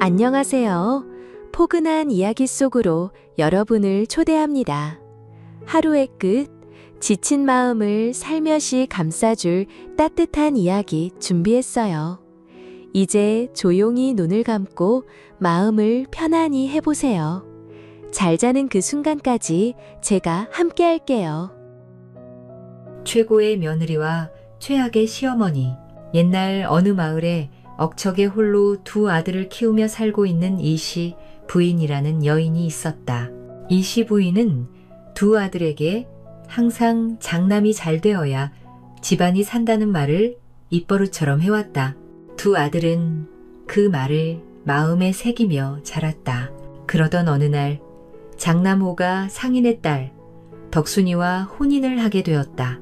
안녕하세요. 포근한 이야기 속으로 여러분을 초대합니다. 하루의 끝, 지친 마음을 살며시 감싸줄 따뜻한 이야기 준비했어요. 이제 조용히 눈을 감고 마음을 편안히 해보세요. 잘 자는 그 순간까지 제가 함께 할게요. 최고의 며느리와 최악의 시어머니. 옛날 어느 마을에 억척에 홀로 두 아들을 키우며 살고 있는 이씨 부인이라는 여인이 있었다. 이씨 부인은 두 아들에게 항상 장남이 잘 되어야 집안이 산다는 말을 입버릇처럼 해왔다. 두 아들은 그 말을 마음에 새기며 자랐다. 그러던 어느 날 장남호가 상인의 딸 덕순이와 혼인을 하게 되었다.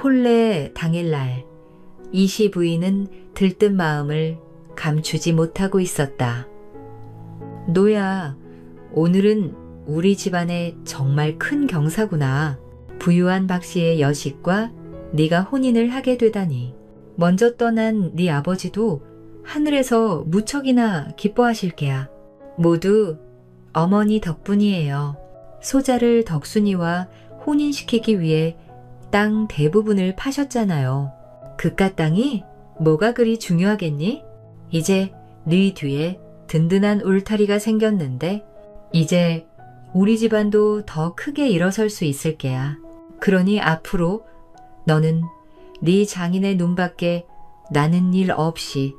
혼례 당일날 이씨 부인은 들뜬 마음을 감추지 못하고 있었다. 노야, 오늘은 우리 집안에 정말 큰 경사구나. 부유한 박씨의 여식과 네가 혼인을 하게 되다니. 먼저 떠난 네 아버지도 하늘에서 무척이나 기뻐하실 게야. 모두 어머니 덕분이에요. 소자를 덕순이와 혼인시키기 위해 땅 대부분을 파셨잖아요. 그깟 땅이 뭐가 그리 중요하겠니? 이제 네 뒤에 든든한 울타리가 생겼는데 이제 우리 집안도 더 크게 일어설 수 있을 게야. 그러니 앞으로 너는 네 장인의 눈밖에 나는 일 없이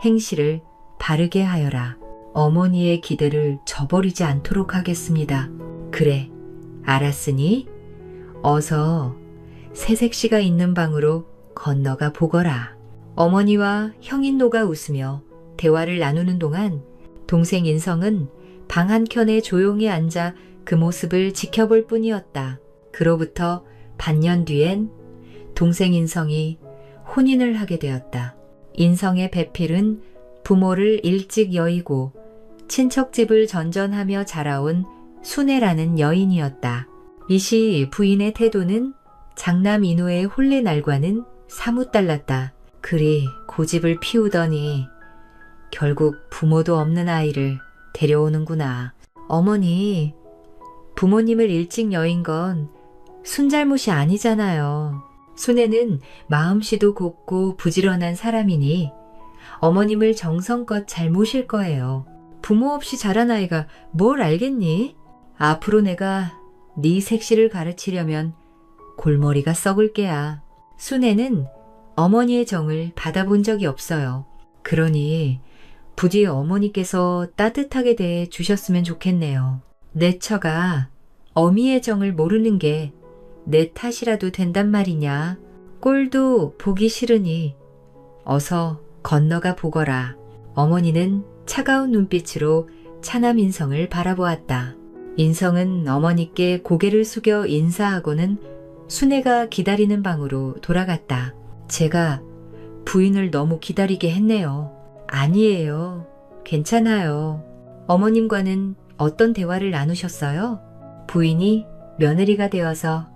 행실을 바르게 하여라. 어머니의 기대를 저버리지 않도록 하겠습니다. 그래, 알았으니 어서 새색시가 있는 방으로 건너가 보거라. 어머니와 형인노가 웃으며 대화를 나누는 동안 동생 인성은 방 한켠에 조용히 앉아 그 모습을 지켜볼 뿐이었다. 그로부터 반년 뒤엔 동생 인성이 혼인을 하게 되었다. 인성의 배필은 부모를 일찍 여의고 친척집을 전전하며 자라온 순애라는 여인이었다. 이씨 부인의 태도는 장남 인호의 혼례 날과는 사뭇 달랐다. 그리 고집을 피우더니 결국 부모도 없는 아이를 데려오는구나. 어머니, 부모님을 일찍 여인 건 순 잘못이 아니잖아요. 순애는 마음씨도 곱고 부지런한 사람이니 어머님을 정성껏 잘 모실 거예요. 부모 없이 자란 아이가 뭘 알겠니? 앞으로 내가 네 색시를 가르치려면 골머리가 썩을 게야. 순애는 어머니의 정을 받아본 적이 없어요. 그러니 부디 어머니께서 따뜻하게 대해 주셨으면 좋겠네요. 내 처가 어미의 정을 모르는 게 내 탓이라도 된단 말이냐. 꼴도 보기 싫으니 어서 건너가 보거라. 어머니는 차가운 눈빛으로 차남 인성을 바라보았다. 인성은 어머니께 고개를 숙여 인사하고는 순애가 기다리는 방으로 돌아갔다. 제가 부인을 너무 기다리게 했네요. 아니에요. 괜찮아요. 어머님과는 어떤 대화를 나누셨어요? 부인이 며느리가 되어서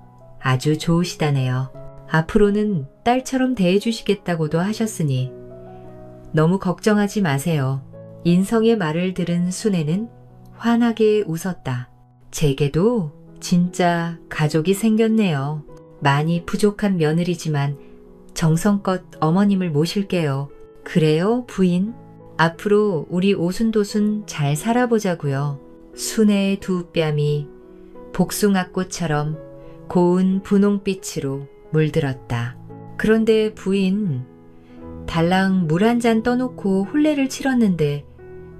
아주 좋으시다네요. 앞으로는 딸처럼 대해주시겠다고도 하셨으니 너무 걱정하지 마세요. 인성의 말을 들은 순애는 환하게 웃었다. 제게도 진짜 가족이 생겼네요. 많이 부족한 며느리지만 정성껏 어머님을 모실게요. 그래요, 부인? 앞으로 우리 오순도순 잘 살아보자고요. 순애의 두 뺨이 복숭아꽃처럼 고운 분홍빛으로 물들었다. 그런데 부인, 달랑 물 한 잔 떠놓고 혼례를 치렀는데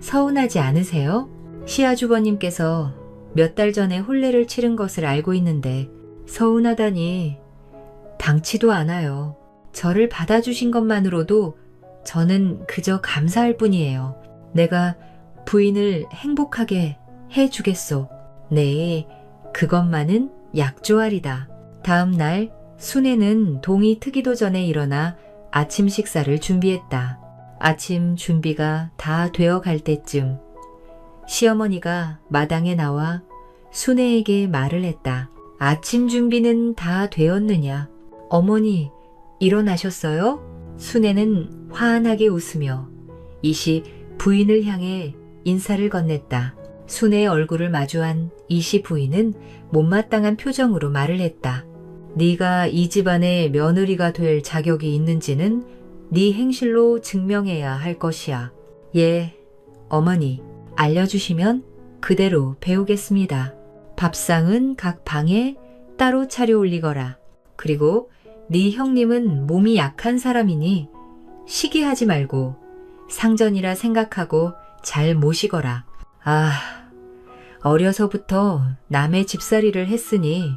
서운하지 않으세요? 시아주버님께서 몇 달 전에 혼례를 치른 것을 알고 있는데 서운하다니 당치도 않아요. 저를 받아주신 것만으로도 저는 그저 감사할 뿐이에요. 내가 부인을 행복하게 해주겠소. 네, 그것만은 약조하리다. 다음 날 순애는 동이 트기도 전에 일어나 아침 식사를 준비했다. 아침 준비가 다 되어 갈 때쯤 시어머니가 마당에 나와 순애에게 말을 했다. 아침 준비는 다 되었느냐? 어머니, 일어나셨어요? 순애는 환하게 웃으며 이시 부인을 향해 인사를 건넸다. 순애의 얼굴을 마주한 이씨 부인은 못마땅한 표정으로 말을 했다. 네가 이 집안의 며느리가 될 자격이 있는지는 네 행실로 증명해야 할 것이야. 예, 어머니, 알려주시면 그대로 배우겠습니다. 밥상은 각 방에 따로 차려 올리거라. 그리고 네 형님은 몸이 약한 사람이니 시기하지 말고 상전이라 생각하고 잘 모시거라. 아, 어려서부터 남의 집살이를 했으니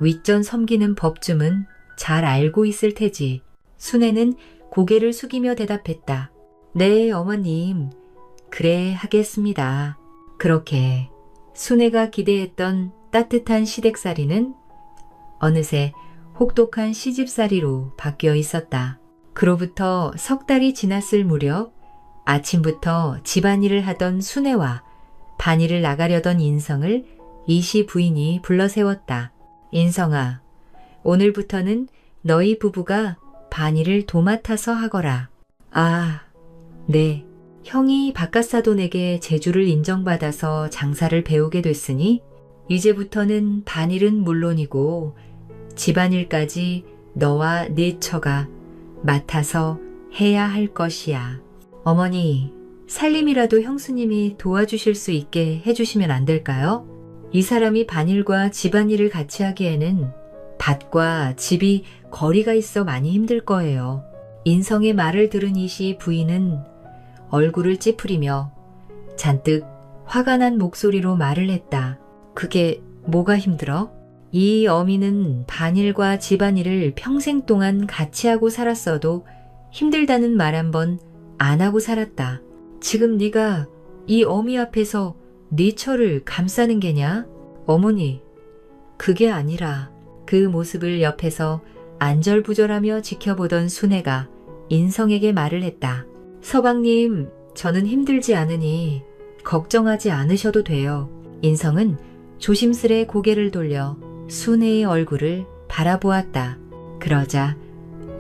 윗전 섬기는 법쯤은 잘 알고 있을 테지. 순애는 고개를 숙이며 대답했다. 네, 어머님. 그래 하겠습니다. 그렇게 순애가 기대했던 따뜻한 시댁살이는 어느새 혹독한 시집살이로 바뀌어 있었다. 그로부터 석 달이 지났을 무렵 아침부터 집안일을 하던 순애와 반일을 나가려던 인성을 이씨 부인이 불러 세웠다. 인성아, 오늘부터는 너희 부부가 반일을 도맡아서 하거라. 아, 네. 형이 바깥사돈에게 재주를 인정받아서 장사를 배우게 됐으니 이제부터는 반일은 물론이고 집안일까지 너와 네 처가 맡아서 해야 할 것이야. 어머니, 살림이라도 형수님이 도와주실 수 있게 해주시면 안 될까요? 이 사람이 반일과 집안일을 같이 하기에는 밭과 집이 거리가 있어 많이 힘들 거예요. 인성의 말을 들은 이씨 부인은 얼굴을 찌푸리며 잔뜩 화가 난 목소리로 말을 했다. 그게 뭐가 힘들어? 이 어미는 반일과 집안일을 평생 동안 같이 하고 살았어도 힘들다는 말 한 번 안 하고 살았다. 지금 네가 이 어미 앞에서 네 처를 감싸는 게냐? 어머니, 그게 아니라 그 모습을 옆에서 안절부절하며 지켜보던 순애가 인성에게 말을 했다. 서방님, 저는 힘들지 않으니 걱정하지 않으셔도 돼요. 인성은 조심스레 고개를 돌려 순애의 얼굴을 바라보았다. 그러자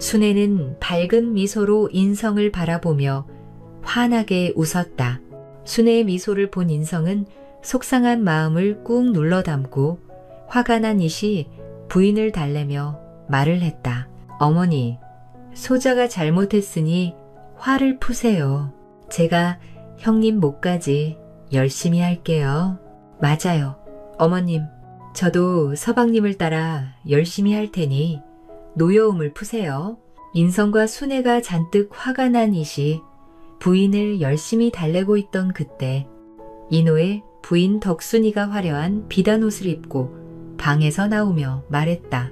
순애는 밝은 미소로 인성을 바라보며 환하게 웃었다. 순애의 미소를 본 인성은 속상한 마음을 꾹 눌러 담고 화가 난 이씨 부인을 달래며 말을 했다. 어머니, 소자가 잘못했으니 화를 푸세요. 제가 형님 목까지 열심히 할게요. 맞아요. 어머님, 저도 서방님을 따라 열심히 할 테니 노여움을 푸세요. 인성과 순애가 잔뜩 화가 난 이씨 부인을 열심히 달래고 있던 그때 이노의 부인 덕순이가 화려한 비단 옷을 입고 방에서 나오며 말했다.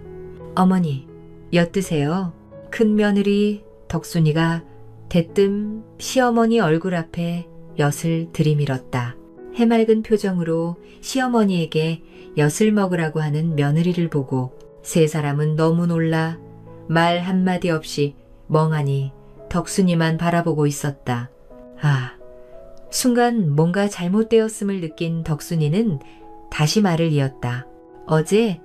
어머니, 엿드세요. 큰 며느리 덕순이가 대뜸 시어머니 얼굴 앞에 엿을 들이밀었다. 해맑은 표정으로 시어머니에게 엿을 먹으라고 하는 며느리를 보고 세 사람은 너무 놀라 말 한마디 없이 멍하니 덕순이만 바라보고 있었다. 아, 순간 뭔가 잘못되었음을 느낀 덕순이는 다시 말을 이었다. 어제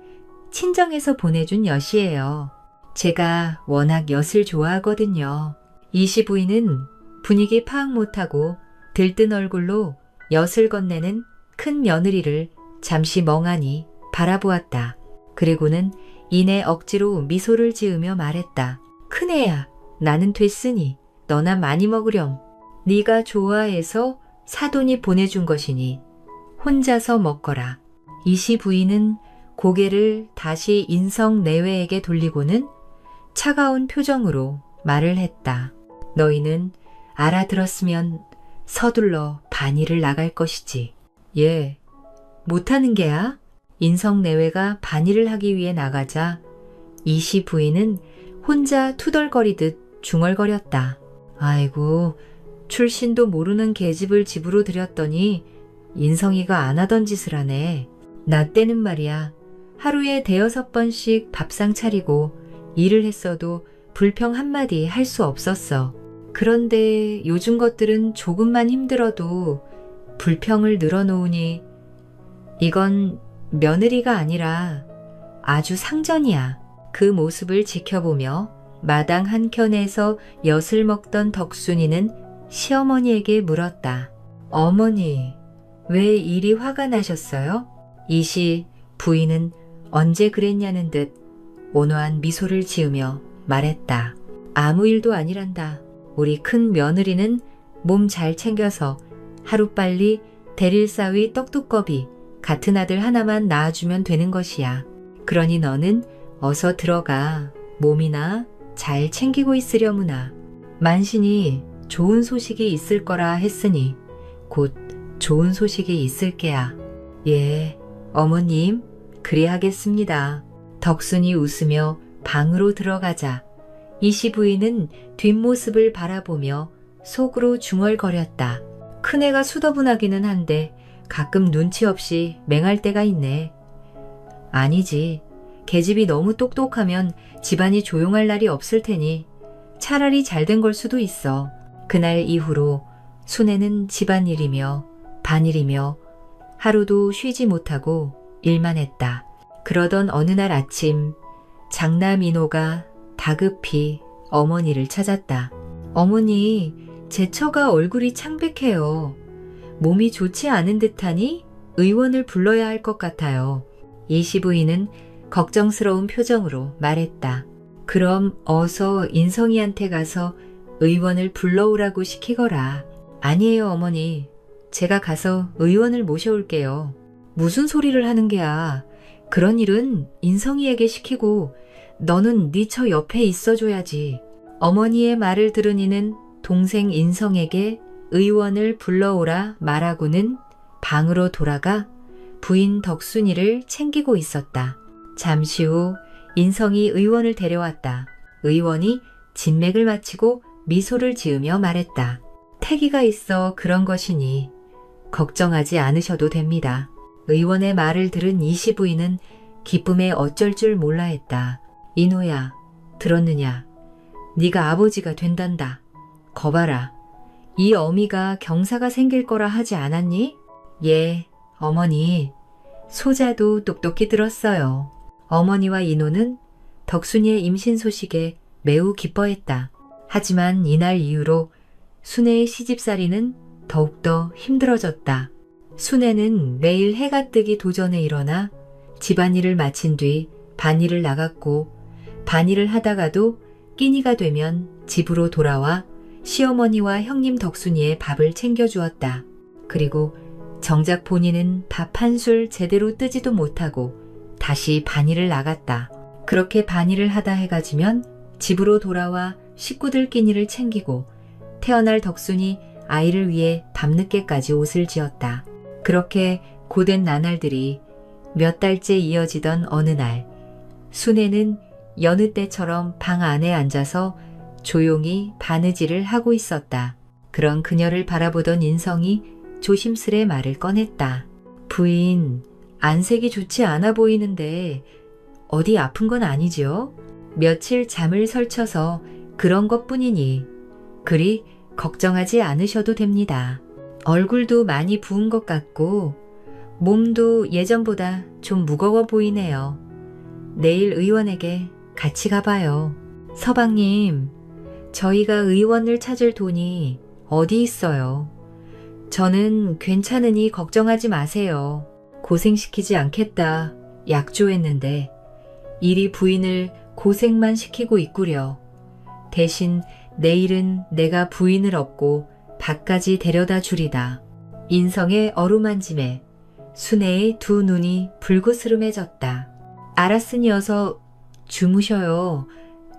친정에서 보내준 엿이에요. 제가 워낙 엿을 좋아하거든요. 이씨 부인은 분위기 파악 못하고 들뜬 얼굴로 엿을 건네는 큰 며느리를 잠시 멍하니 바라보았다. 그리고는 이내 억지로 미소를 지으며 말했다. 큰애야, 나는 됐으니 너나 많이 먹으렴. 네가 좋아해서 사돈이 보내준 것이니 혼자서 먹거라. 이씨 부인은 고개를 다시 인성 내외에게 돌리고는 차가운 표정으로 말을 했다. 너희는 알아들었으면 서둘러 반일을 나갈 것이지. 예, 못하는 게야? 인성 내외가 반일을 하기 위해 나가자 이씨 부인은 혼자 투덜거리듯 중얼거렸다. 아이고, 출신도 모르는 계집을 집으로 들였더니 인성이가 안 하던 짓을 하네. 나 때는 말이야. 하루에 5-6번씩 밥상 차리고 일을 했어도 불평 한마디 할 수 없었어. 그런데 요즘 것들은 조금만 힘들어도 불평을 늘어놓으니 이건 며느리가 아니라 아주 상전이야. 그 모습을 지켜보며 마당 한켠에서 엿을 먹던 덕순이는 시어머니에게 물었다. 어머니, 왜 이리 화가 나셨어요? 이시 부인은 언제 그랬냐는 듯 온화한 미소를 지으며 말했다. 아무 일도 아니란다. 우리 큰 며느리는 몸 잘 챙겨서 하루빨리 대릴사위 떡두꺼비 같은 아들 하나만 낳아주면 되는 것이야. 그러니 너는 어서 들어가 몸이나 잘 챙기고 있으려무나. 만신이 좋은 소식이 있을 거라 했으니 곧 좋은 소식이 있을 게야. 예, 어머님, 그리하겠습니다. 덕순이 웃으며 방으로 들어가자 이시 부인은 뒷모습을 바라보며 속으로 중얼거렸다. 큰애가 수더분하기는 한데 가끔 눈치 없이 맹할 때가 있네. 아니지. 계집이 너무 똑똑하면 집안이 조용할 날이 없을 테니 차라리 잘된 걸 수도 있어. 그날 이후로 순애는 집안일이며 반일이며 하루도 쉬지 못하고 일만 했다. 그러던 어느 날 아침 장남 인호가 다급히 어머니를 찾았다. 어머니, 제 처가 얼굴이 창백해요. 몸이 좋지 않은 듯하니 의원을 불러야 할 것 같아요. 이시 부인은 걱정스러운 표정으로 말했다. 그럼 어서 인성이한테 가서 의원을 불러오라고 시키거라. 아니에요, 어머니. 제가 가서 의원을 모셔올게요. 무슨 소리를 하는 게야. 그런 일은 인성이에게 시키고 너는 네 처 옆에 있어줘야지. 어머니의 말을 들은 이는 동생 인성에게 의원을 불러오라 말하고는 방으로 돌아가 부인 덕순이를 챙기고 있었다. 잠시 후 인성이 의원을 데려왔다. 의원이 진맥을 마치고 미소를 지으며 말했다. 태기가 있어 그런 것이니 걱정하지 않으셔도 됩니다. 의원의 말을 들은 이시 부인은 기쁨에 어쩔 줄 몰라 했다. 인호야, 들었느냐? 네가 아버지가 된단다. 거봐라. 이 어미가 경사가 생길 거라 하지 않았니? 예, 어머니. 소자도 똑똑히 들었어요. 어머니와 인호는 덕순이의 임신 소식에 매우 기뻐했다. 하지만 이날 이후로 순애의 시집살이는 더욱더 힘들어졌다. 순애는 매일 해가 뜨기 도전에 일어나 집안일을 마친 뒤 반일을 나갔고 반일을 하다가도 끼니가 되면 집으로 돌아와 시어머니와 형님 덕순이의 밥을 챙겨주었다. 그리고 정작 본인은 밥 한 술 제대로 뜨지도 못하고 다시 반일을 나갔다. 그렇게 반일을 하다 해가 지면 집으로 돌아와 식구들 끼니를 챙기고 태어날 덕순이 아이를 위해 밤늦게까지 옷을 지었다. 그렇게 고된 나날들이 몇 달째 이어지던 어느 날 순애는 여느 때처럼 방 안에 앉아서 조용히 바느질을 하고 있었다. 그런 그녀를 바라보던 인성이 조심스레 말을 꺼냈다. 부인, 안색이 좋지 않아 보이는데 어디 아픈 건 아니지요? 며칠 잠을 설쳐서 그런 것뿐이니 그리 걱정하지 않으셔도 됩니다. 얼굴도 많이 부은 것 같고 몸도 예전보다 좀 무거워 보이네요. 내일 의원에게 같이 가봐요. 서방님, 저희가 의원을 찾을 돈이 어디 있어요? 저는 괜찮으니 걱정하지 마세요. 고생시키지 않겠다 약조했는데 이리 부인을 고생만 시키고 있구려. 대신 내일은 내가 부인을 업고 밥까지 데려다 주리다. 인성의 어루만짐에 순애의 두 눈이 불그스름해졌다. 알았으니 어서 주무셔요.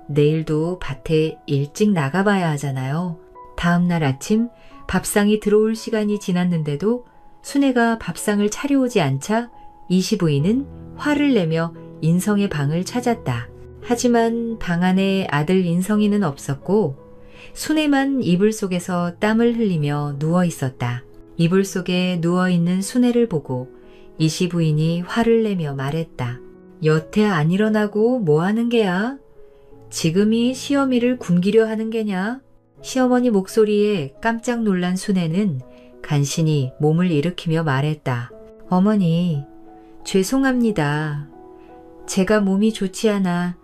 내일도 밭에 일찍 나가봐야 하잖아요. 다음 날 아침 밥상이 들어올 시간이 지났는데도 순애가 밥상을 차려오지 않자 이시 부인은 화를 내며 인성의 방을 찾았다. 하지만 방 안에 아들 인성이는 없었고 순애만 이불 속에서 땀을 흘리며 누워 있었다. 이불 속에 누워있는 순애를 보고 이시 부인이 화를 내며 말했다. 여태 안 일어나고 뭐 하는 게야? 지금이 시어미를 굶기려 하는 게냐? 시어머니 목소리에 깜짝 놀란 순애는 간신히 몸을 일으키며 말했다. 어머니, 죄송합니다. 제가 몸이 좋지 않아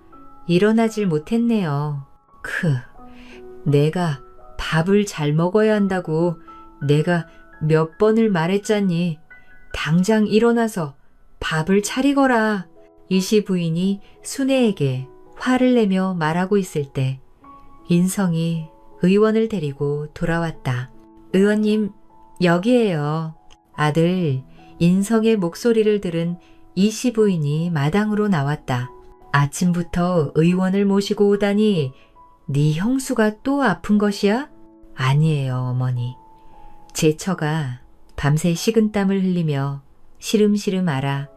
일어나질 못했네요. 내가 밥을 잘 먹어야 한다고 내가 몇 번을 말했잖니. 당장 일어나서 밥을 차리거라. 이시 부인이 순애에게 화를 내며 말하고 있을 때 인성이 의원을 데리고 돌아왔다. 의원님, 여기에요. 아들 인성의 목소리를 들은 이시 부인이 마당으로 나왔다. 아침부터 의원을 모시고 오다니 네 형수가 또 아픈 것이야? 아니에요, 어머니. 제 처가 밤새 식은땀을 흘리며 시름시름 앓아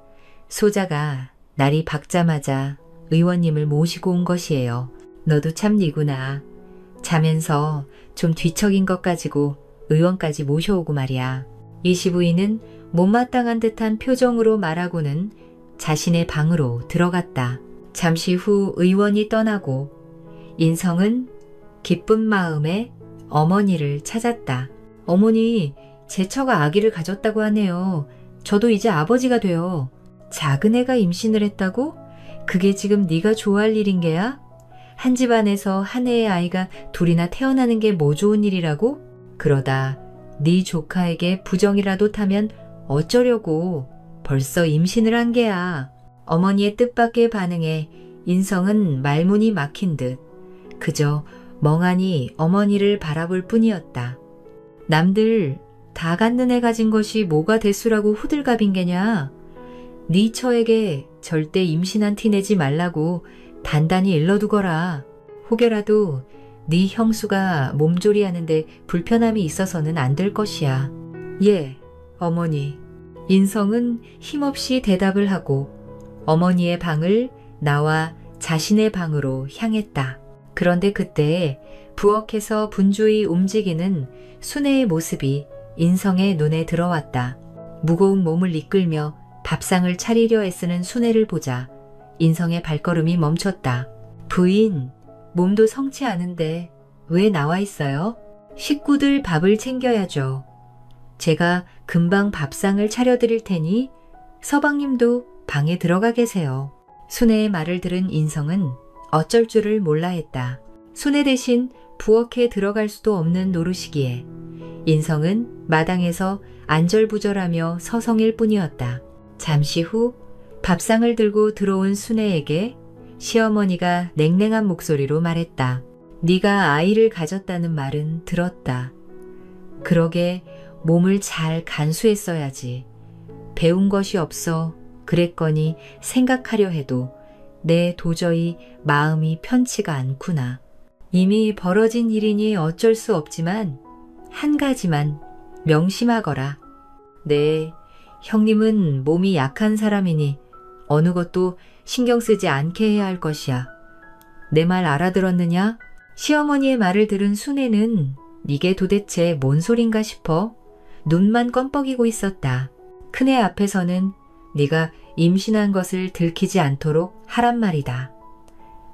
소자가 날이 밝자마자 의원님을 모시고 온 것이에요. 너도 참 니구나. 자면서 좀 뒤척인 것 가지고 의원까지 모셔오고 말이야. 이시 부인은 못마땅한 듯한 표정으로 말하고는 자신의 방으로 들어갔다. 잠시 후 의원이 떠나고 인성은 기쁜 마음에 어머니를 찾았다. 어머니, 제 처가 아기를 가졌다고 하네요. 저도 이제 아버지가 돼요. 작은 애가 임신을 했다고? 그게 지금 네가 좋아할 일인 게야? 한 집안에서 한 해의 아이가 둘이나 태어나는 게 뭐 좋은 일이라고? 그러다 네 조카에게 부정이라도 타면 어쩌려고. 벌써 임신을 한 게야. 어머니의 뜻밖의 반응에 인성은 말문이 막힌 듯 그저 멍하니 어머니를 바라볼 뿐이었다. 남들 다 갖는 애 가진 것이 뭐가 대수라고 호들갑인 게냐. 네 처에게 절대 임신한 티 내지 말라고 단단히 일러두거라. 혹여라도 네 형수가 몸조리하는데 불편함이 있어서는 안 될 것이야. 예, 어머니. 인성은 힘없이 대답을 하고 어머니의 방을 나와 자신의 방으로 향했다. 그런데 그때 부엌에서 분주히 움직이는 순애의 모습이 인성의 눈에 들어왔다. 무거운 몸을 이끌며 밥상을 차리려 애쓰는 순애를 보자 인성의 발걸음이 멈췄다. 부인, 몸도 성치 않은데 왜 나와 있어요? 식구들 밥을 챙겨야죠. 제가 금방 밥상을 차려드릴 테니 서방님도 방에 들어가 계세요. 순애의 말을 들은 인성은 어쩔 줄을 몰라 했다. 순애 대신 부엌에 들어갈 수도 없는 노릇이기에 인성은 마당에서 안절부절하며 서성일 뿐이었다. 잠시 후 밥상을 들고 들어온 순애에게 시어머니가 냉랭한 목소리로 말했다. 네가 아이를 가졌다는 말은 들었다. 그러게 몸을 잘 간수했어야지. 배운 것이 없어 그랬거니 생각하려 해도 내 도저히 마음이 편치가 않구나. 이미 벌어진 일이니 어쩔 수 없지만 한 가지만 명심하거라. 네, 형님은 몸이 약한 사람이니 어느 것도 신경 쓰지 않게 해야 할 것이야. 내 말 알아들었느냐? 시어머니의 말을 들은 순애는 이게 도대체 뭔 소린가 싶어 눈만 껌뻑이고 있었다. 큰애 앞에서는 네가 임신한 것을 들키지 않도록 하란 말이다.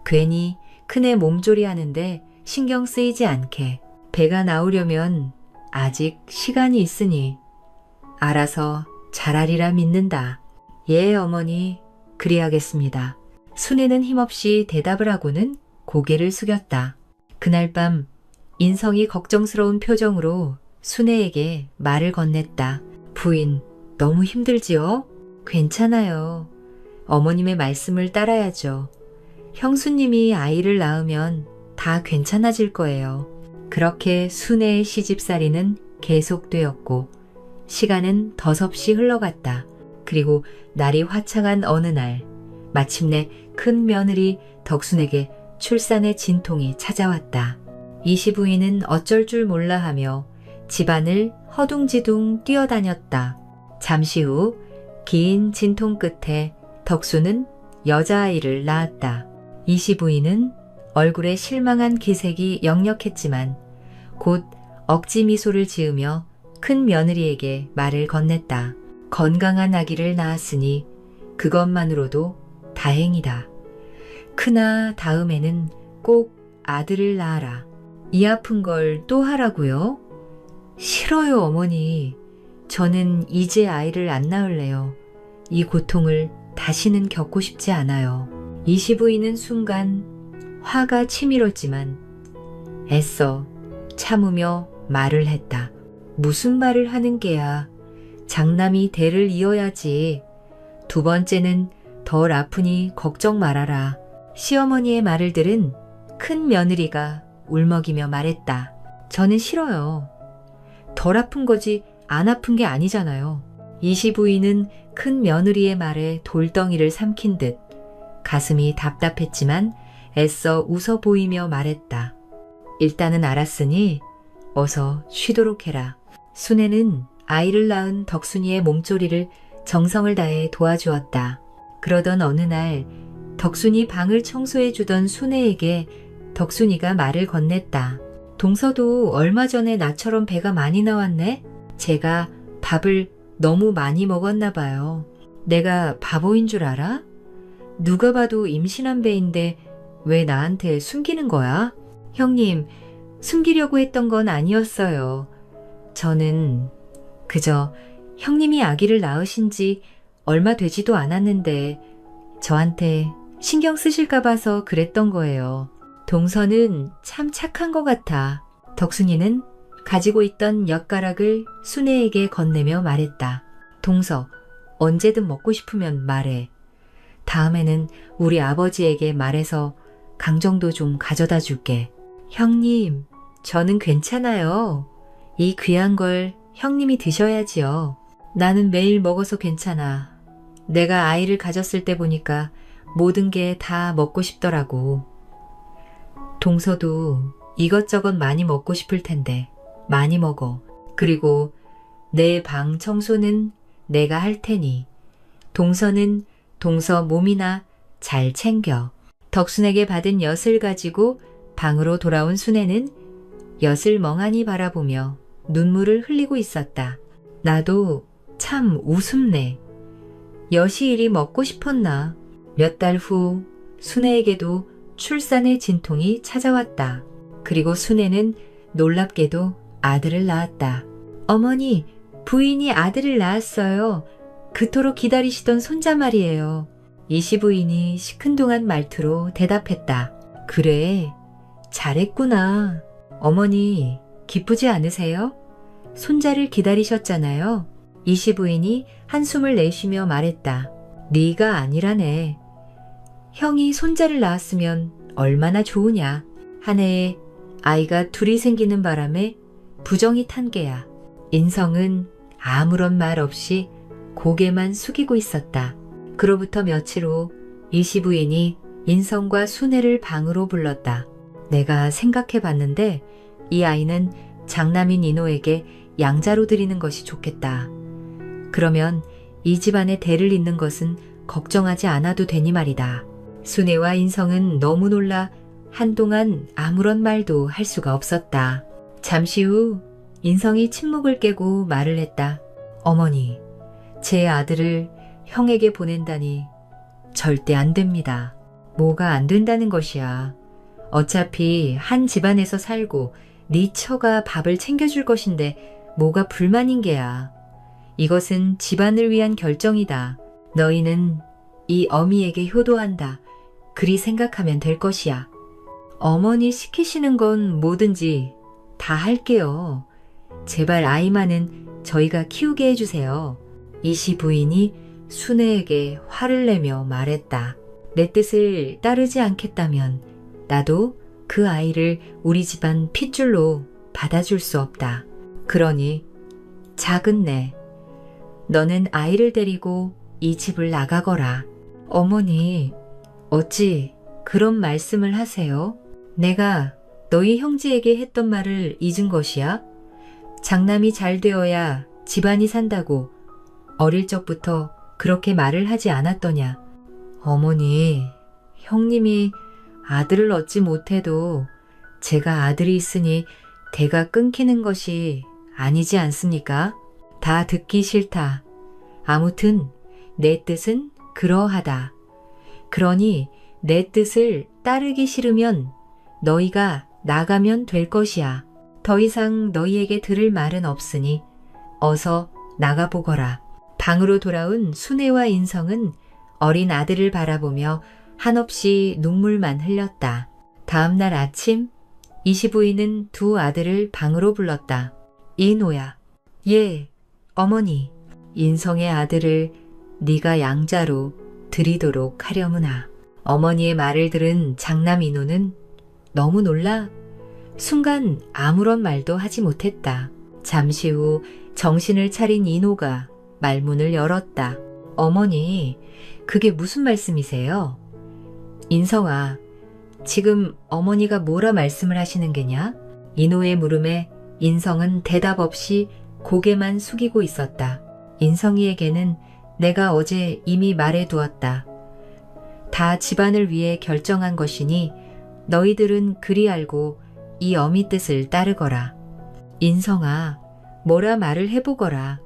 괜히 큰애 몸조리 하는데 신경 쓰이지 않게. 배가 나오려면 아직 시간이 있으니 알아서 잘하리라 믿는다. 예, 어머니, 그리하겠습니다. 순애는 힘없이 대답을 하고는 고개를 숙였다. 그날 밤 인성이 걱정스러운 표정으로 순애에게 말을 건넸다. 부인, 너무 힘들지요? 괜찮아요. 어머님의 말씀을 따라야죠. 형수님이 아이를 낳으면 다 괜찮아질 거예요. 그렇게 순애의 시집살이는 계속되었고 시간은 더섭이 흘러갔다. 그리고 날이 화창한 어느 날 마침내 큰 며느리 덕순에게 출산의 진통이 찾아왔다. 이시 부인은 어쩔 줄 몰라 하며 집안을 허둥지둥 뛰어다녔다. 잠시 후 긴 진통 끝에 덕수는 여자아이를 낳았다. 이시 부인은 얼굴에 실망한 기색이 역력했지만 곧 억지 미소를 지으며 큰 며느리에게 말을 건넸다. 건강한 아기를 낳았으니 그것만으로도 다행이다. 크나 다음에는 꼭 아들을 낳아라. 이 아픈 걸 또 하라고요? 싫어요, 어머니. 저는 이제 아이를 안 낳을래요. 이 고통을 다시는 겪고 싶지 않아요. 이시 부인은 순간 화가 치밀었지만 애써 참으며 말을 했다. 무슨 말을 하는 게야. 장남이 대를 이어야지. 두 번째는 덜 아프니 걱정 말아라. 시어머니의 말을 들은 큰 며느리가 울먹이며 말했다. 저는 싫어요. 덜 아픈 거지 안 아픈 게 아니잖아요. 이시 부인은 큰 며느리의 말에 돌덩이를 삼킨 듯 가슴이 답답했지만 애써 웃어 보이며 말했다. 일단은 알았으니 어서 쉬도록 해라. 순애는 아이를 낳은 덕순이의 몸조리를 정성을 다해 도와주었다. 그러던 어느 날 덕순이 방을 청소해 주던 순애에게 덕순이가 말을 건넸다. 동서도 얼마 전에 나처럼 배가 많이 나왔네? 제가 밥을 너무 많이 먹었나 봐요. 내가 바보인 줄 알아? 누가 봐도 임신한 배인데 왜 나한테 숨기는 거야? 형님, 숨기려고 했던 건 아니었어요. 저는 그저 형님이 아기를 낳으신 지 얼마 되지도 않았는데 저한테 신경 쓰실까 봐서 그랬던 거예요. 동서는 참 착한 것 같아. 덕순이는 가지고 있던 엿가락을 순애에게 건네며 말했다. 동서, 언제든 먹고 싶으면 말해. 다음에는 우리 아버지에게 말해서 강정도 좀 가져다 줄게. 형님, 저는 괜찮아요. 이 귀한 걸 형님이 드셔야지요. 나는 매일 먹어서 괜찮아. 내가 아이를 가졌을 때 보니까 모든 게 다 먹고 싶더라고. 동서도 이것저것 많이 먹고 싶을 텐데 많이 먹어. 그리고 내 방 청소는 내가 할 테니 동서는 동서 몸이나 잘 챙겨. 덕순에게 받은 엿을 가지고 방으로 돌아온 순애는 엿을 멍하니 바라보며 눈물을 흘리고 있었다. 나도 참 우습네. 엿이 이리 먹고 싶었나. 몇 달 후 순애에게도 출산의 진통이 찾아왔다. 그리고 순애는 놀랍게도 아들을 낳았다. 어머니, 부인이 아들을 낳았어요. 그토록 기다리시던 손자 말이에요. 이시 부인이 시큰둥한 말투로 대답했다. 그래, 잘했구나. 어머니, 기쁘지 않으세요? 손자를 기다리셨잖아요. 이시 부인이 한숨을 내쉬며 말했다. 네가 아니라네. 형이 손자를 낳았으면 얼마나 좋으냐. 한 해에 아이가 둘이 생기는 바람에 부정이 탄 게야. 인성은 아무런 말 없이 고개만 숙이고 있었다. 그로부터 며칠 후 이시 부인이 인성과 순애를 방으로 불렀다. 내가 생각해 봤는데 이 아이는 장남인 인호에게 양자로 드리는 것이 좋겠다. 그러면 이 집안의 대를 잇는 것은 걱정하지 않아도 되니 말이다. 순애와 인성은 너무 놀라 한동안 아무런 말도 할 수가 없었다. 잠시 후 인성이 침묵을 깨고 말을 했다. 어머니, 제 아들을 형에게 보낸다니 절대 안 됩니다. 뭐가 안 된다는 것이야. 어차피 한 집안에서 살고 네 처가 밥을 챙겨줄 것인데 뭐가 불만인 게야. 이것은 집안을 위한 결정이다. 너희는 이 어미에게 효도한다. 그리 생각하면 될 것이야. 어머니 시키시는 건 뭐든지 다 할게요. 제발 아이만은 저희가 키우게 해주세요. 이시 부인이 순애에게 화를 내며 말했다. 내 뜻을 따르지 않겠다면 나도 그 아이를 우리 집안 핏줄로 받아줄 수 없다. 그러니 작은 내, 너는 아이를 데리고 이 집을 나가거라. 어머니, 어찌 그런 말씀을 하세요? 내가 너희 형제에게 했던 말을 잊은 것이야? 장남이 잘 되어야 집안이 산다고 어릴 적부터 그렇게 말을 하지 않았더냐. 어머니, 형님이 아들을 얻지 못해도 제가 아들이 있으니 대가 끊기는 것이 아니지 않습니까? 다 듣기 싫다. 아무튼 내 뜻은 그러하다. 그러니 내 뜻을 따르기 싫으면 너희가 나가면 될 것이야. 더 이상 너희에게 들을 말은 없으니 어서 나가보거라. 방으로 돌아온 순애와 인성은 어린 아들을 바라보며 한없이 눈물만 흘렸다. 다음 날 아침 이시 부인은 두 아들을 방으로 불렀다. 인호야, 예, 어머니. 인성의 아들을 네가 양자로 드리도록 하려무나. 어머니의 말을 들은 장남 인호는 너무 놀라 순간 아무런 말도 하지 못했다. 잠시 후 정신을 차린 인호가 말문을 열었다. 어머니, 그게 무슨 말씀이세요? 인성아, 지금 어머니가 뭐라 말씀을 하시는 게냐? 인호의 물음에 인성은 대답 없이 고개만 숙이고 있었다. 인성이에게는 내가 어제 이미 말해두었다. 다 집안을 위해 결정한 것이니 너희들은 그리 알고 이 어미 뜻을 따르거라. 인성아, 뭐라 말을 해보거라.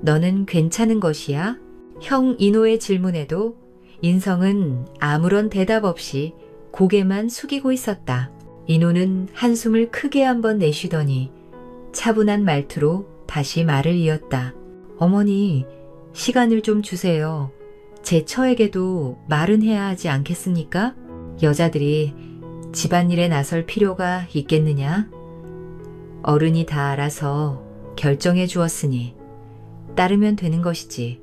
너는 괜찮은 것이야? 형 인호의 질문에도 인성은 아무런 대답 없이 고개만 숙이고 있었다. 인호는 한숨을 크게 한번 내쉬더니 차분한 말투로 다시 말을 이었다. 어머니, 시간을 좀 주세요. 제 처에게도 말은 해야 하지 않겠습니까? 여자들이 집안일에 나설 필요가 있겠느냐? 어른이 다 알아서 결정해 주었으니 따르면 되는 것이지.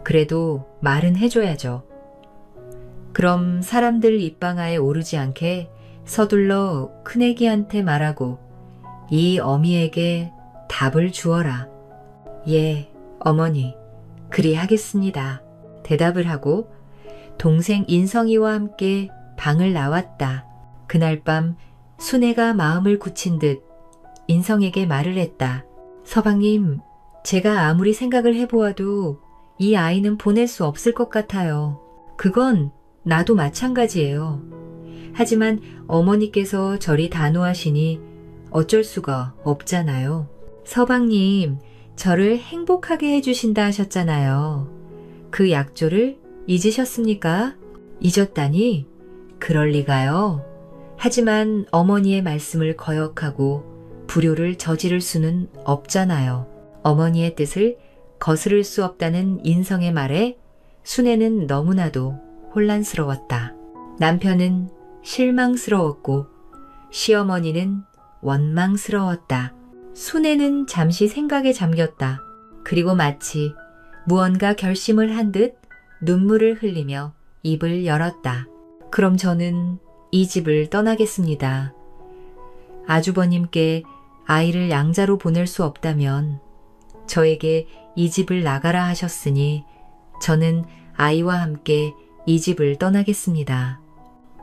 그래도 말은 해줘야죠. 그럼 사람들 입방아에 오르지 않게 서둘러 큰애기한테 말하고 이 어미에게 답을 주어라. 예, 어머니, 그리 하겠습니다. 대답을 하고 동생 인성이와 함께 방을 나왔다. 그날 밤 순애가 마음을 굳힌 듯 인성에게 말을 했다. 서방님, 제가 아무리 생각을 해보아도 이 아이는 보낼 수 없을 것 같아요. 그건 나도 마찬가지예요. 하지만 어머니께서 저리 단호하시니 어쩔 수가 없잖아요. 서방님, 저를 행복하게 해주신다 하셨잖아요. 그 약조를 잊으셨습니까? 잊었다니? 그럴 리가요. 하지만 어머니의 말씀을 거역하고 불효를 저지를 수는 없잖아요. 어머니의 뜻을 거스를 수 없다는 인성의 말에 순애는 너무나도 혼란스러웠다. 남편은 실망스러웠고 시어머니는 원망스러웠다. 순애는 잠시 생각에 잠겼다. 그리고 마치 무언가 결심을 한 듯 눈물을 흘리며 입을 열었다. 그럼 저는 이 집을 떠나겠습니다. 아주버님께 아이를 양자로 보낼 수 없다면 저에게 이 집을 나가라 하셨으니 저는 아이와 함께 이 집을 떠나겠습니다.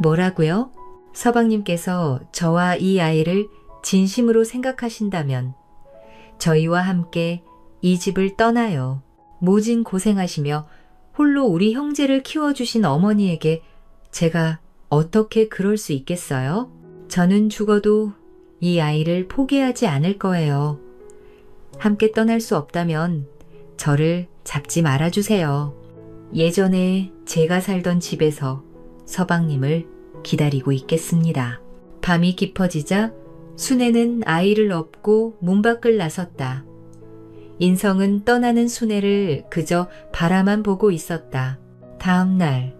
뭐라고요? 서방님께서 저와 이 아이를 진심으로 생각하신다면 저희와 함께 이 집을 떠나요. 모진 고생하시며 홀로 우리 형제를 키워주신 어머니에게 제가 어떻게 그럴 수 있겠어요? 저는 죽어도 이 아이를 포기하지 않을 거예요. 함께 떠날 수 없다면 저를 잡지 말아주세요. 예전에 제가 살던 집에서 서방님을 기다리고 있겠습니다. 밤이 깊어지자 순애는 아이를 업고 문 밖을 나섰다. 인성은 떠나는 순애를 그저 바라만 보고 있었다. 다음 날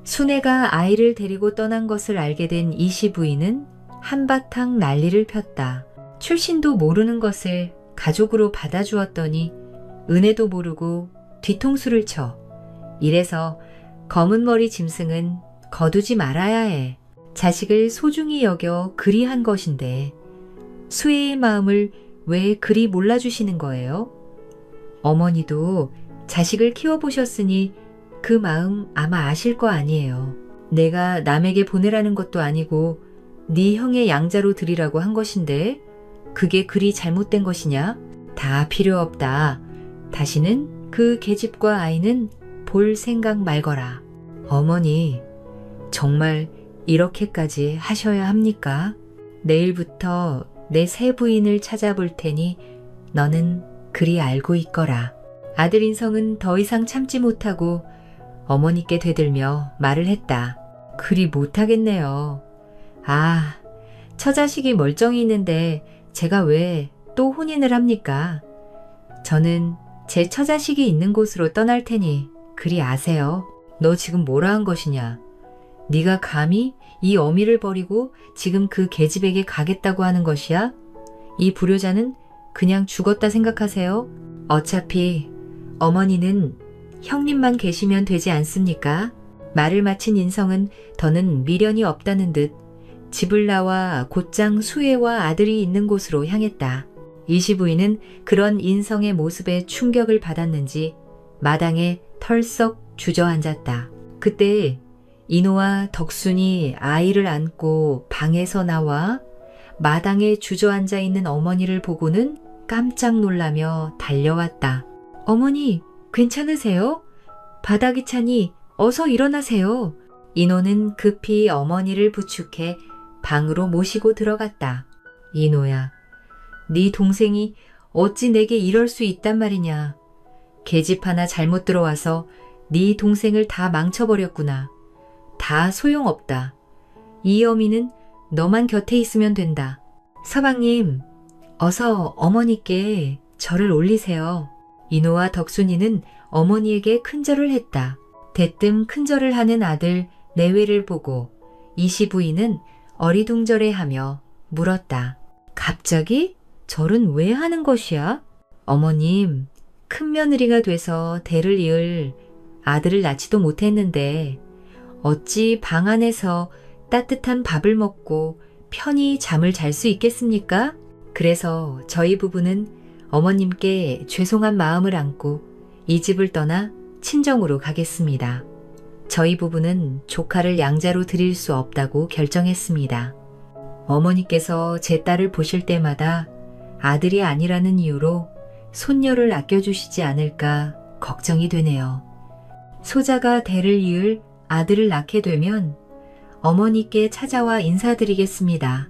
순애가 아이를 데리고 떠난 것을 알게 된 이시 부인은 한바탕 난리를 폈다. 출신도 모르는 것을 가족으로 받아주었더니 은혜도 모르고 뒤통수를 쳐. 이래서 검은 머리 짐승은 거두지 말아야 해. 자식을 소중히 여겨 그리 한 것인데 수혜의 마음을 왜 그리 몰라주시는 거예요? 어머니도 자식을 키워보셨으니 그 마음 아마 아실 거 아니에요. 내가 남에게 보내라는 것도 아니고 네 형의 양자로 드리라고 한 것인데 그게 그리 잘못된 것이냐? 다 필요 없다. 다시는 그 계집과 아이는 볼 생각 말거라. 어머니, 정말 이렇게까지 하셔야 합니까? 내일부터 내 새 부인을 찾아볼 테니 너는 그리 알고 있거라. 아들 인성은 더 이상 참지 못하고 어머니께 되들며 말을 했다. 그리 못하겠네요. 아, 처자식이 멀쩡히 있는데 제가 왜 또 혼인을 합니까? 저는 제 처자식이 있는 곳으로 떠날 테니 그리 아세요. 너 지금 뭐라 한 것이냐? 네가 감히 이 어미를 버리고 지금 그 계집에게 가겠다고 하는 것이야? 이 불효자는 그냥 죽었다 생각하세요? 어차피 어머니는 형님만 계시면 되지 않습니까? 말을 마친 인성은 더는 미련이 없다는 듯 집을 나와 곧장 수혜와 아들이 있는 곳으로 향했다. 이시부인은 그런 인성의 모습에 충격을 받았는지 마당에 털썩 주저앉았다. 그때 인호와 덕순이 아이를 안고 방에서 나와 마당에 주저앉아 있는 어머니를 보고는 깜짝 놀라며 달려왔다. 어머니, 괜찮으세요? 바닥이 차니 어서 일어나세요. 인호는 급히 어머니를 부축해 방으로 모시고 들어갔다. 인호야, 네 동생이 어찌 내게 이럴 수 있단 말이냐. 계집 하나 잘못 들어와서 네 동생을 다 망쳐버렸구나. 다 소용없다. 이 어미는 너만 곁에 있으면 된다. 서방님, 어서 어머니께 절을 올리세요. 인호와 덕순이는 어머니에게 큰절을 했다. 대뜸 큰절을 하는 아들 내외를 보고 이시부인은 어리둥절해하며 물었다. 갑자기 절은 왜 하는 것이야? 어머님, 큰며느리가 돼서 대를 이을 아들을 낳지도 못했는데 어찌 방 안에서 따뜻한 밥을 먹고 편히 잠을 잘 수 있겠습니까? 그래서 저희 부부는 어머님께 죄송한 마음을 안고 이 집을 떠나 친정으로 가겠습니다. 저희 부부는 조카를 양자로 드릴 수 없다고 결정했습니다. 어머니께서 제 딸을 보실 때마다 아들이 아니라는 이유로 손녀를 아껴주시지 않을까 걱정이 되네요. 소자가 대를 이을 아들을 낳게 되면 어머니께 찾아와 인사드리겠습니다.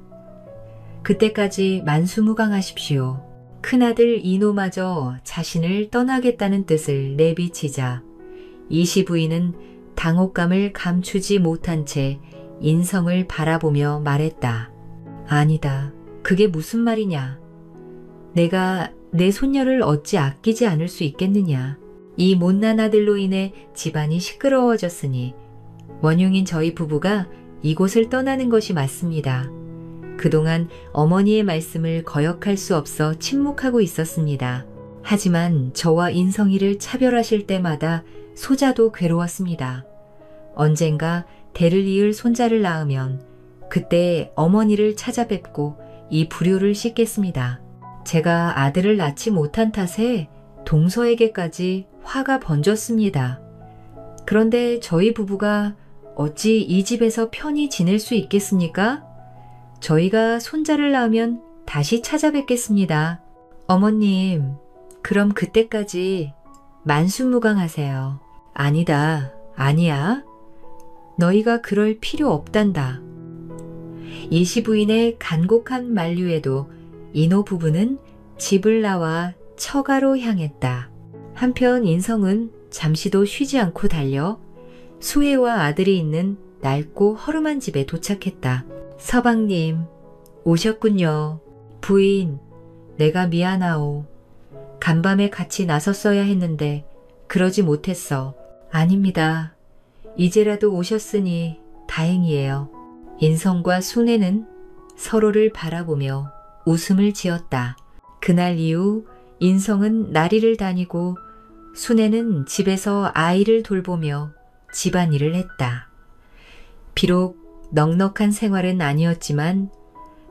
그때까지 만수무강하십시오. 큰아들 인호마저 자신을 떠나겠다는 뜻을 내비치자 이시부인은 당혹감을 감추지 못한 채 인성을 바라보며 말했다. 아니다. 그게 무슨 말이냐. 내가 내 손녀를 어찌 아끼지 않을 수 있겠느냐. 이 못난 아들로 인해 집안이 시끄러워졌으니 원흉인 저희 부부가 이곳을 떠나는 것이 맞습니다. 그동안 어머니의 말씀을 거역할 수 없어 침묵하고 있었습니다. 하지만 저와 인성이를 차별하실 때마다 소자도 괴로웠습니다. 언젠가 대를 이을 손자를 낳으면 그때 어머니를 찾아뵙고 이 불효를 씻겠습니다. 제가 아들을 낳지 못한 탓에 동서에게까지 화가 번졌습니다. 그런데 저희 부부가 어찌 이 집에서 편히 지낼 수 있겠습니까? 저희가 손자를 낳으면 다시 찾아뵙겠습니다. 어머님, 그럼 그때까지 만수무강하세요. 아니다, 아니야. 너희가 그럴 필요 없단다. 이시부인의 간곡한 만류에도 인호 부부는 집을 나와 처가로 향했다. 한편 인성은 잠시도 쉬지 않고 달려 수혜와 아들이 있는 낡고 허름한 집에 도착했다. 서방님, 오셨군요. 부인, 내가 미안하오. 간밤에 같이 나섰어야 했는데 그러지 못했어. 아닙니다. 이제라도 오셨으니 다행이에요. 인성과 순애는 서로를 바라보며 웃음을 지었다. 그날 이후 인성은 나리를 다니고 순애는 집에서 아이를 돌보며 집안일을 했다. 비록 넉넉한 생활은 아니었지만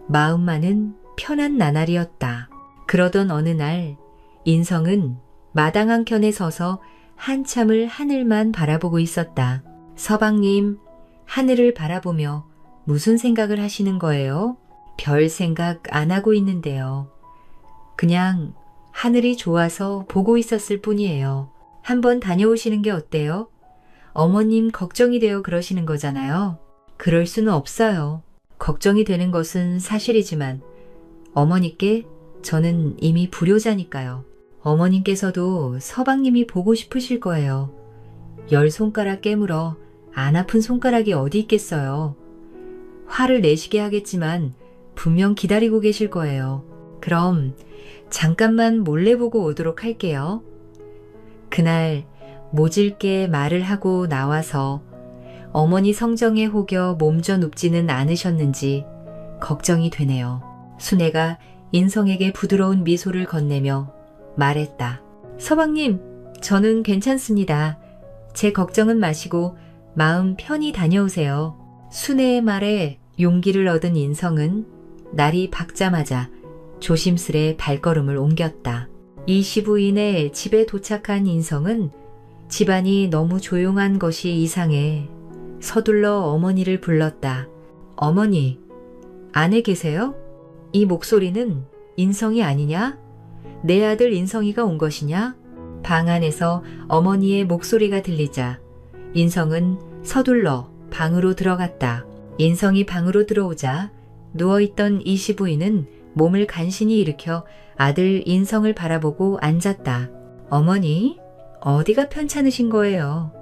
마음만은 편한 나날이었다. 그러던 어느 날 인성은 마당 한켠에 서서 한참을 하늘만 바라보고 있었다. 서방님, 하늘을 바라보며 무슨 생각을 하시는 거예요? 별 생각 안 하고 있는데요. 그냥 하늘이 좋아서 보고 있었을 뿐이에요. 한번 다녀오시는 게 어때요? 어머님 걱정이 되어 그러시는 거잖아요. 그럴 수는 없어요. 걱정이 되는 것은 사실이지만 어머니께 저는 이미 불효자니까요. 어머님께서도 서방님이 보고 싶으실 거예요. 10손가락 깨물어 안 아픈 손가락이 어디 있겠어요. 화를 내시게 하겠지만 분명 기다리고 계실 거예요. 그럼 잠깐만 몰래 보고 오도록 할게요. 그날 모질게 말을 하고 나와서 어머니 성정에 혹여 몸져 눕지는 않으셨는지 걱정이 되네요. 순애가 인성에게 부드러운 미소를 건네며 말했다. 서방님, 저는 괜찮습니다. 제 걱정은 마시고 마음 편히 다녀오세요. 순애의 말에 용기를 얻은 인성은 날이 밝자마자 조심스레 발걸음을 옮겼다. 25인에 집에 도착한 인성은 집안이 너무 조용한 것이 이상해 서둘러 어머니를 불렀다. 어머니, 안에 계세요? 이 목소리는 인성이 아니냐? 내 아들 인성이가 온 것이냐? 방 안에서 어머니의 목소리가 들리자 인성은 서둘러 방으로 들어갔다. 인성이 방으로 들어오자 누워있던 이시부인은 몸을 간신히 일으켜 아들 인성을 바라보고 앉았다. 어머니, 어디가 편찮으신 거예요?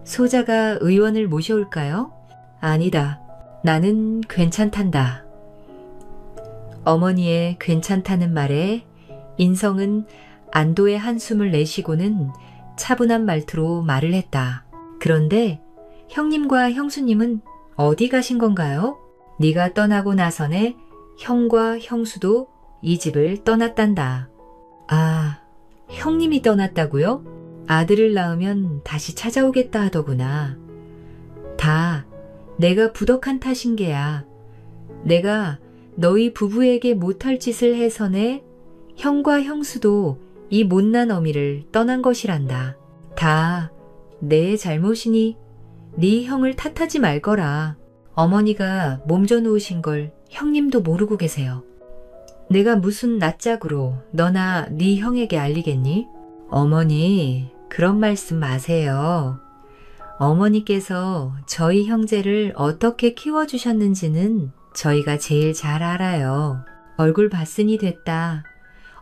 소자가 의원을 모셔올까요? 아니다. 나는 괜찮단다. 어머니의 괜찮다는 말에 인성은 안도의 한숨을 내쉬고는 차분한 말투로 말을 했다. 그런데 형님과 형수님은 어디 가신 건가요? 네가 떠나고 나서네 형과 형수도 이 집을 떠났단다. 아, 형님이 떠났다고요? 아들을 낳으면 다시 찾아오겠다 하더구나. 다 내가 부덕한 탓인 게야. 내가 너희 부부에게 못할 짓을 해서네 형과 형수도 이 못난 어미를 떠난 것이란다. 다 내 잘못이니 네 형을 탓하지 말거라. 어머니가 몸져 놓으신 걸 형님도 모르고 계세요. 내가 무슨 낯짝으로 너나 네 형에게 알리겠니? 어머니, 그런 말씀 마세요. 어머니께서 저희 형제를 어떻게 키워주셨는지는 저희가 제일 잘 알아요. 얼굴 봤으니 됐다.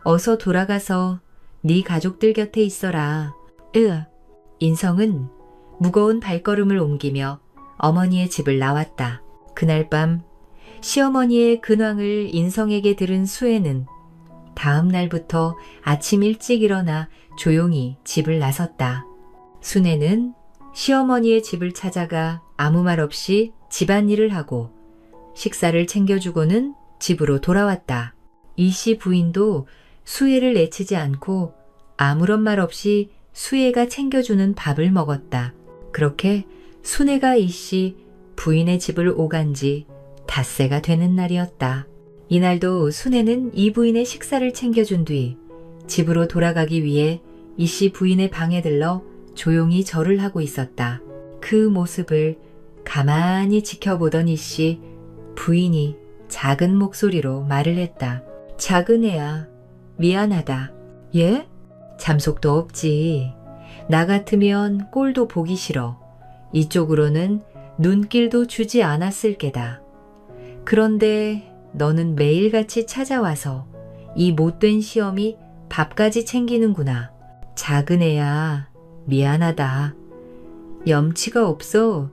어서 돌아가서 네 가족들 곁에 있어라. 인성은 무거운 발걸음을 옮기며 어머니의 집을 나왔다. 그날 밤 시어머니의 근황을 인성에게 들은 수애는 다음 날부터 아침 일찍 일어나 조용히 집을 나섰다. 순애는 시어머니의 집을 찾아가 아무 말 없이 집안일을 하고 식사를 챙겨주고는 집으로 돌아왔다. 이씨 부인도 수애를 내치지 않고 아무런 말 없이 수애가 챙겨주는 밥을 먹었다. 그렇게 순애가 이씨 부인의 집을 오간 지 닷새가 되는 날이었다. 이날도 순애는 이 부인의 식사를 챙겨준 뒤 집으로 돌아가기 위해 이씨 부인의 방에 들러 조용히 절을 하고 있었다. 그 모습을 가만히 지켜보던 이씨 부인이 작은 목소리로 말을 했다. 작은 애야, 미안하다. 예? 잠속도 없지. 나 같으면 꼴도 보기 싫어. 이쪽으로는 눈길도 주지 않았을 게다. 그런데 너는 매일같이 찾아와서 이 못된 시엄이 밥까지 챙기는구나. 작은 애야, 미안하다. 염치가 없어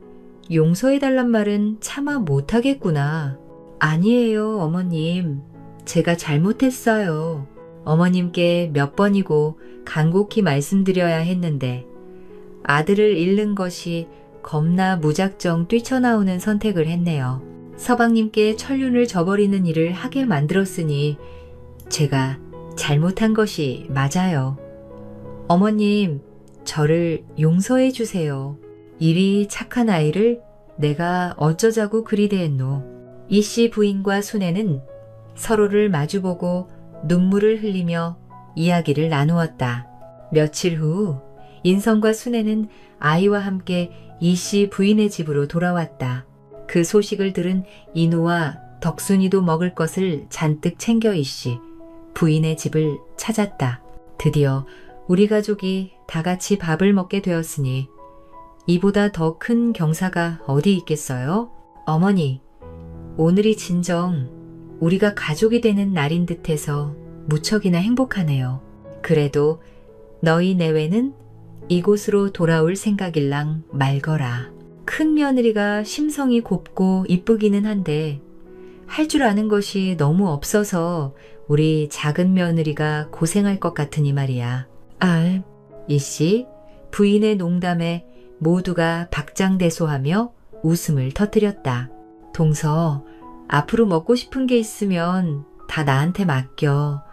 용서해달란 말은 차마 못하겠구나. 아니에요, 어머님. 제가 잘못했어요. 어머님께 몇 번이고 간곡히 말씀드려야 했는데 아들을 잃는 것이 겁나 무작정 뛰쳐나오는 선택을 했네요. 서방님께 천륜을 저버리는 일을 하게 만들었으니 제가 잘못한 것이 맞아요. 어머님, 저를 용서해 주세요. 이리 착한 아이를 내가 어쩌자고 그리 대했노. 이씨 부인과 순애는 서로를 마주보고 눈물을 흘리며 이야기를 나누었다. 며칠 후 인성과 순애는 아이와 함께 이씨 부인의 집으로 돌아왔다. 그 소식을 들은 인우와 덕순이도 먹을 것을 잔뜩 챙겨 이씨 부인의 집을 찾았다. 드디어 우리 가족이 다 같이 밥을 먹게 되었으니 이보다 더 큰 경사가 어디 있겠어요? 어머니, 오늘이 진정 우리가 가족이 되는 날인 듯해서 무척이나 행복하네요. 그래도 너희 내외는 이곳으로 돌아올 생각일랑 말거라. 큰 며느리가 심성이 곱고 이쁘기는 한데 할 줄 아는 것이 너무 없어서 우리 작은 며느리가 고생할 것 같으니 말이야. 아, 이씨 부인의 농담에 모두가 박장대소하며 웃음을 터뜨렸다. 동서, 앞으로 먹고 싶은 게 있으면 다 나한테 맡겨.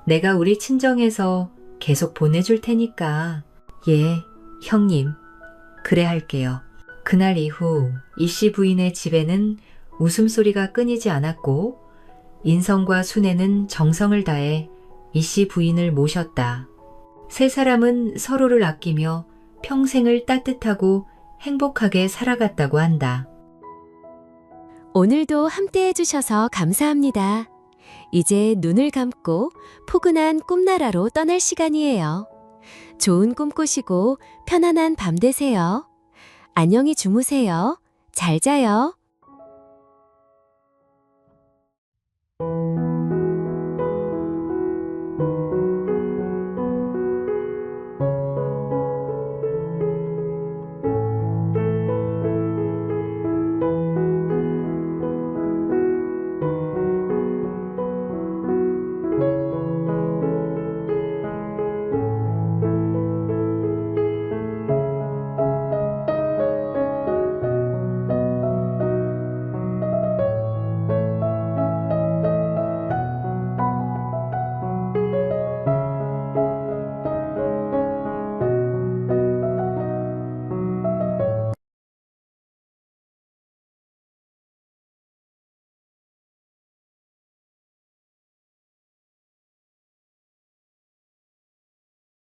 내가 우리 친정에서 계속 보내줄 테니까. 예, 형님. 그래 할게요. 그날 이후 이씨 부인의 집에는 웃음소리가 끊이지 않았고 인성과 순애는 정성을 다해 이씨 부인을 모셨다. 세 사람은 서로를 아끼며 평생을 따뜻하고 행복하게 살아갔다고 한다. 오늘도 함께 해주셔서 감사합니다. 이제 눈을 감고 포근한 꿈나라로 떠날 시간이에요. 좋은 꿈 꾸시고 편안한 밤 되세요. 안녕히 주무세요. 잘 자요.